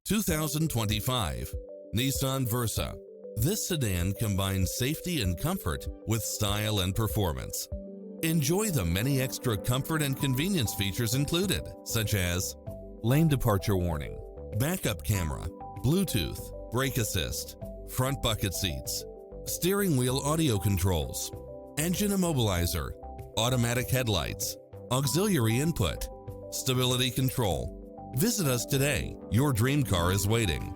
2025 Nissan Versa. This sedan combines safety and comfort with style and performance. Enjoy the many extra comfort and convenience features included, such as lane departure warning, backup camera, Bluetooth, brake assist, front bucket seats, steering wheel audio controls, engine immobilizer, automatic headlights, auxiliary input, stability control. Visit us today. Your dream car is waiting.